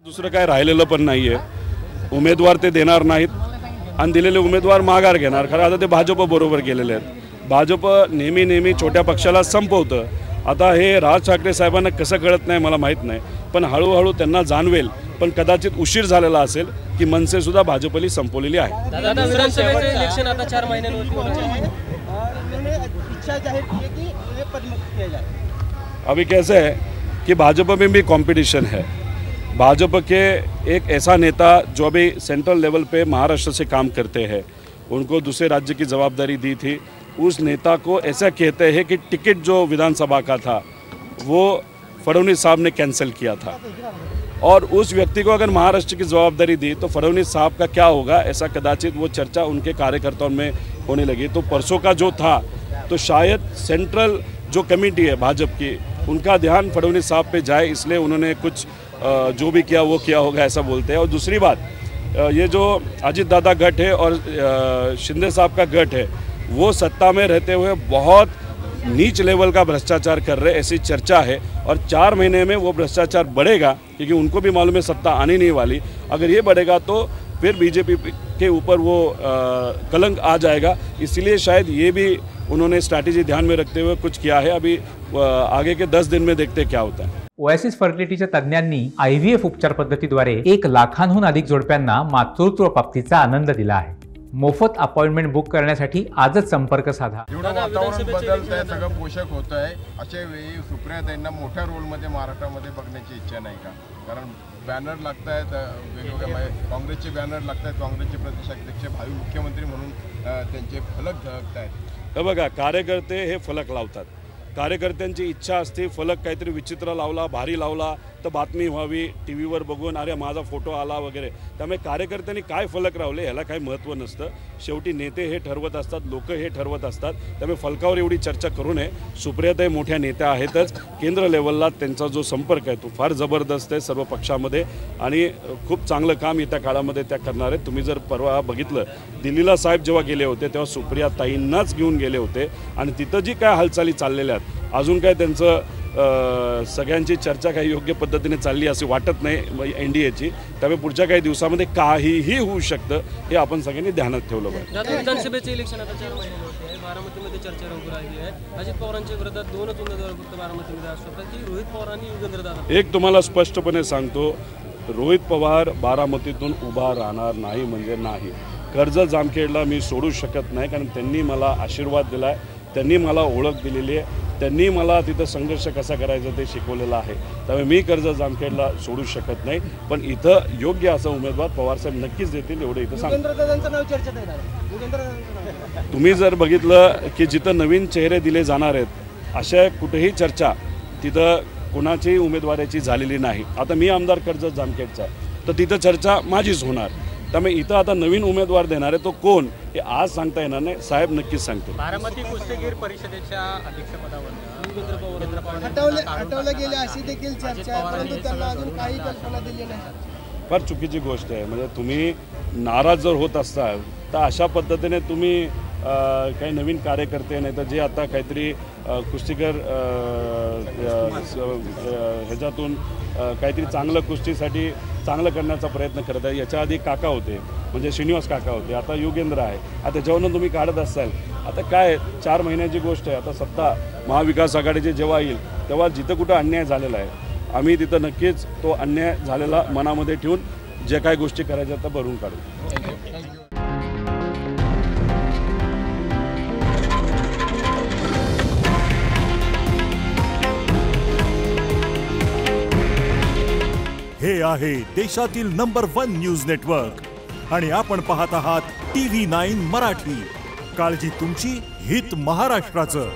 दुसरं काय राहिलेलं पण नाहीये. उमेदवार ते देणार नाहीत आणि दिलेले उमेदवार माघार घेणार. खरं आता ते भाजप बरोबर गेलेले आहेत. भाजप नेहमी छोट्या पक्षाला संपवतं. आता हे राज ठाकरे साहेबांना कसं कळत नाही मला माहीत नाही, पण हळूहळू त्यांना जाणवेल. पण कदाचित उशीर झालेला असेल की मनसे सुद्धा भाजपली संपवलेली आहे. इलेक्शन आता 4 महिन्यांवरती इच्छा जाहिर की है कि उन्हें पदमुक्त किया जाए. अभी कैसे है कि भाजपा में भी कंपटीशन है. भाजपा के एक ऐसा नेता जो अभी सेंट्रल लेवल पे महाराष्ट्र से काम करते हैं, उनको दूसरे राज्य की जवाबदारी दी थी. उस नेता को ऐसा कहते हैं कि टिकट जो विधानसभा का था वो फडणवीस साहब ने कैंसिल किया था, और उस व्यक्ति को अगर महाराष्ट्र की जवाबदारी दी तो फडणवीस साहब का क्या होगा, ऐसा कदाचित वो चर्चा उनके कार्यकर्ताओं में होने लगी. तो परसों का जो था तो शायद सेंट्रल जो कमेटी है भाजपा की, उनका ध्यान फडणवीस साहब पे जाए, इसलिए उन्होंने कुछ जो भी किया वो किया होगा ऐसा बोलते हैं. और दूसरी बात, ये जो अजित दादा गठ है और शिंदे साहब का गठ है, वो सत्ता में रहते हुए बहुत नीच लेवल का भ्रष्टाचार कर रहे, ऐसी चर्चा है. और 4 महीने में वो भ्रष्टाचार बढ़ेगा, क्योंकि उनको भी मालूम है सत्ता आने नहीं वाली. अगर ये बढ़ेगा तो फिर बीजेपी के ऊपर वो कलंक आ जाएगा. इसलिए शायद ये भी उन्होंने स्ट्रैटेजी ध्यान में रखते हुए कुछ किया है. अभी आगे के 10 दिन में देखते क्या होता है. ओएसिस फर्टिलिटीच्या तज्ञांनी IVF उपचार पद्धतीद्वारे 1 लाखांहून अधिक जोडप्यांना मातृत्व प्राप्तीचा आनंद दिला आहे. मोफत अपॉइंटमेंट बुक करण्यासाठी आजच संपर्क साधा. वातावरण बदलतंय, सगळं पोषक होत आहे. अशा वेळी सुप्रियाताईंना मोठ्या रोलमध्ये महाराष्ट्रामध्ये बघण्याची इच्छा नाही का? कारण बॅनर लागत आहेत वेगवेगळ्या, काँग्रेसचे बॅनर लागत आहेत, काँग्रेसचे प्रदेशाध्यक्ष भावी मुख्यमंत्री म्हणून त्यांचे फलक झळकत आहेत. बघा, कार्यकर्ते हे फलक लावतात. कार्यकर्त्यांची इच्छा असते, फलक काहीतरी विचित्र लावला, भारी लावला तर बातमी व्हावी, टी व्हीवर बघून अरे माझा फोटो आला वगैरे. त्यामुळे कार्यकर्त्यांनी काय फलक लावले ह्याला काही महत्त्व नसतं. शेवटी नेते हे ठरवत असतात, लोक हे ठरवत असतात. त्यामुळे फलकावर एवढी चर्चा करू नये. सुप्रियाताई मोठ्या नेत्या आहेतच. केंद्र लेवलला त्यांचा जो संपर्क आहे तो फार जबरदस्त आहे सर्व पक्षामध्ये, आणि खूप चांगलं काम येत्या काळामध्ये त्या करणार आहेत. तुम्ही जर परवा बघितलं, दिल्लीला साहेब जेव्हा गेले होते तेव्हा सुप्रियाताईंनाच घेऊन गेले होते, आणि तिथं जी काय हालचाली चाललेल्या आहेत, अजून काय त्यांचं सगळ्यांची चर्चा काही योग्य पद्धतीने चालली असे वाटत नाही NDAची. त्यामुळे पुढच्या काही दिवसामध्ये काहीही होऊ शकतं, हे आपण सगळ्यांनी ध्यानात ठेवलं पाहिजे. विधानसभेचे इलेक्शन आता 4 महिन्यांवरती आहे. बारामतीमध्ये चर्चा रंगू लागली आहे. अजित पवारांच्या विरोधात 2च उमेदवार फक्त बारामतीमध्ये असतात, की रोहित पवार आणि युगेंद्र दादा. एक तुम्हाला स्पष्टपणे सांगतो, रोहित पवार बारामतीतून उभा राहणार नाही म्हणजे नाही. कर्जत जामखेडला मी सोडू शकत नाही, कारण त्यांनी मला आशीर्वाद दिला आहे, त्यांनी मला ओळख दिलेली आहे, त्यांनी मला तिथं संघर्ष कसा करायचा ते शिकवलेलं आहे. त्यामुळे मी कर्जत जामखेडला सोडू शकत नाही. पण इथं योग्य असा उमेदवार पवारसाहेब नक्कीच देतील, एवढं इथं सांग. तुम्ही जर बघितलं की जिथं नवीन चेहरे दिले जाणार आहेत, अशा कुठेही चर्चा तिथं कुणाची उमेदवाराची झालेली नाही. आता मी आमदार कर्जत जामखेडचा आहे, तर तिथं चर्चा माझीच होणार. त्यामुळे इथं आता नवीन उमेदवार देणार आहे तो कोण हे आज सांगता येणार नाही. साहेब नक्कीच सांगतो. बारामती कुस्तीगीर परिषदेच्या अध्यक्षपदावर हटवले गेले अशी देखील चर्चा आहे, परंतु त्यांना अजून काही कल्पना दिली नाही. फार चुकीची गोष्ट आहे. म्हणजे तुम्ही नाराज जर होत असाल तर अशा पद्धतीने तुम्ही काही नवीन कार्यकर्ते नाही तर जे आता काहीतरी कुस्तीगर ह्याच्यातून काहीतरी चांगलं कुस्तीसाठी चांगलं करण्याचा प्रयत्न करत आहे. याच्या आधी काका होते, म्हणजे श्रीनिवास काका होते, आता युगेंद्र आहे. आता त्याच्यावरून तुम्ही काढत असाल. आता काय 4 महिन्याची गोष्ट आहे. आता सत्ता महाविकास आघाडीची जेव्हा येईल तेव्हा जिथं कुठं अन्याय झालेला आहे, आम्ही तिथं नक्कीच तो अन्याय झालेला मनामध्ये ठेवून जे काही गोष्टी करायच्या त्या भरून काढू. हे आहे देशातील नंबर 1 न्यूज नेटवर्क आणि आपण पाहत आहात TV9 मराठी. काळजी तुमची, हित महाराष्ट्राचं.